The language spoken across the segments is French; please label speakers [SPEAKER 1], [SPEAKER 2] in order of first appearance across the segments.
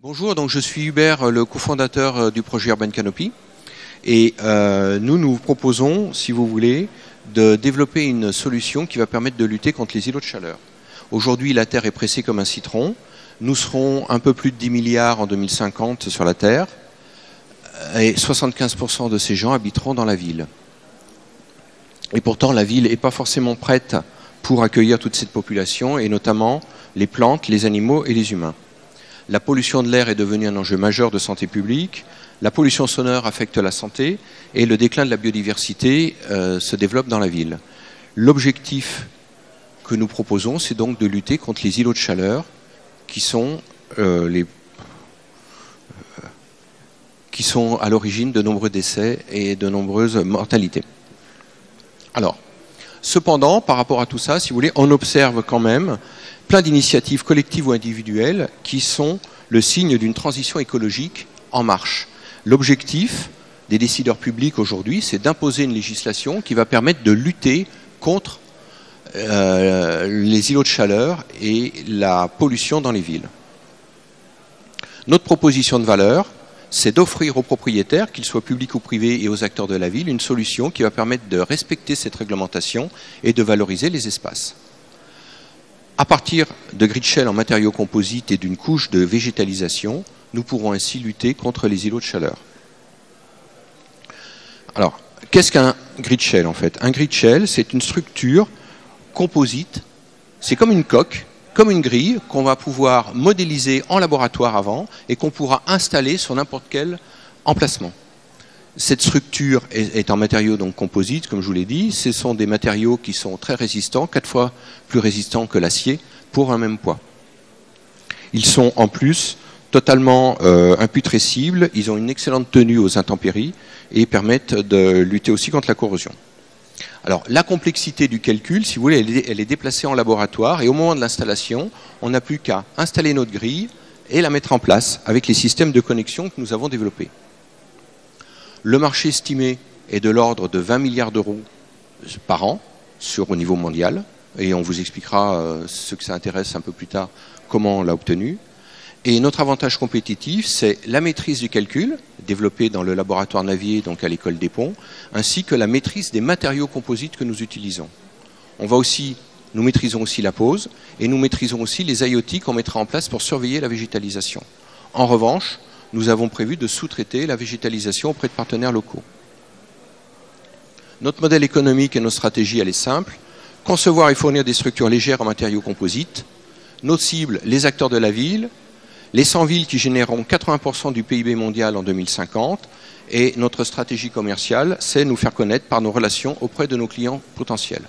[SPEAKER 1] Bonjour, donc je suis Hubert, le cofondateur du projet Urban Canopy. Et nous proposons, si vous voulez, de développer une solution qui va permettre de lutter contre les îlots de chaleur. Aujourd'hui, la Terre est pressée comme un citron. Nous serons un peu plus de 10 milliards en 2050 sur la Terre. Et 75% de ces gens habiteront dans la ville. Et pourtant, la ville n'est pas forcément prête pour accueillir toute cette population, et notamment les plantes, les animaux et les humains. La pollution de l'air est devenue un enjeu majeur de santé publique, la pollution sonore affecte la santé et le déclin de la biodiversité se développe dans la ville. L'objectif que nous proposons, c'est donc de lutter contre les îlots de chaleur qui sont à l'origine de nombreux décès et de nombreuses mortalités. Alors, cependant, par rapport à tout ça, si vous voulez, on observe quand même plein d'initiatives collectives ou individuelles qui sont le signe d'une transition écologique en marche. L'objectif des décideurs publics aujourd'hui, c'est d'imposer une législation qui va permettre de lutter contre les îlots de chaleur et la pollution dans les villes. Notre proposition de valeur, c'est d'offrir aux propriétaires, qu'ils soient publics ou privés, et aux acteurs de la ville, une solution qui va permettre de respecter cette réglementation et de valoriser les espaces. À partir de grid shell en matériaux composites et d'une couche de végétalisation, nous pourrons ainsi lutter contre les îlots de chaleur. Alors, qu'est-ce qu'un grid shell en fait? Un grid shell, c'est une structure composite, c'est comme une coque, comme une grille qu'on va pouvoir modéliser en laboratoire avant et qu'on pourra installer sur n'importe quel emplacement. Cette structure est en matériaux donc composites, comme je vous l'ai dit. Ce sont des matériaux qui sont très résistants, 4 fois plus résistants que l'acier, pour un même poids. Ils sont en plus totalement imputrescibles, ils ont une excellente tenue aux intempéries et permettent de lutter aussi contre la corrosion. Alors, la complexité du calcul, si vous voulez, elle est déplacée en laboratoire, et au moment de l'installation, on n'a plus qu'à installer notre grille et la mettre en place avec les systèmes de connexion que nous avons développés. Le marché estimé est de l'ordre de 20 milliards d'euros par an au niveau mondial, et on vous expliquera, ceux que ça intéresse un peu plus tard, comment on l'a obtenu. Et notre avantage compétitif, c'est la maîtrise du calcul, développée dans le laboratoire Navier, donc à l'école des Ponts, ainsi que la maîtrise des matériaux composites que nous utilisons. Nous maîtrisons aussi la pose, et nous maîtrisons aussi les IoT qu'on mettra en place pour surveiller la végétalisation. En revanche, nous avons prévu de sous-traiter la végétalisation auprès de partenaires locaux. Notre modèle économique et notre stratégie, elle est simple. Concevoir et fournir des structures légères en matériaux composites. Nos cibles, les acteurs de la ville, les 100 villes qui généreront 80% du PIB mondial en 2050. Et notre stratégie commerciale, c'est nous faire connaître par nos relations auprès de nos clients potentiels.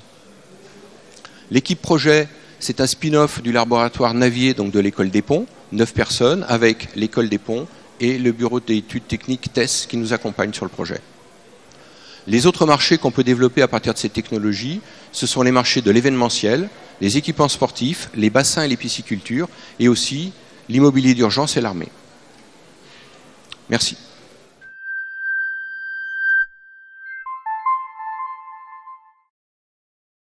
[SPEAKER 1] L'équipe projet, c'est un spin-off du laboratoire Navier, donc de l'école des Ponts, 9 personnes, avec l'école des Ponts et le bureau d'études techniques TES qui nous accompagne sur le projet. Les autres marchés qu'on peut développer à partir de ces technologies, ce sont les marchés de l'événementiel, les équipements sportifs, les bassins et les piscicultures, et aussi l'immobilier d'urgence et l'armée. Merci.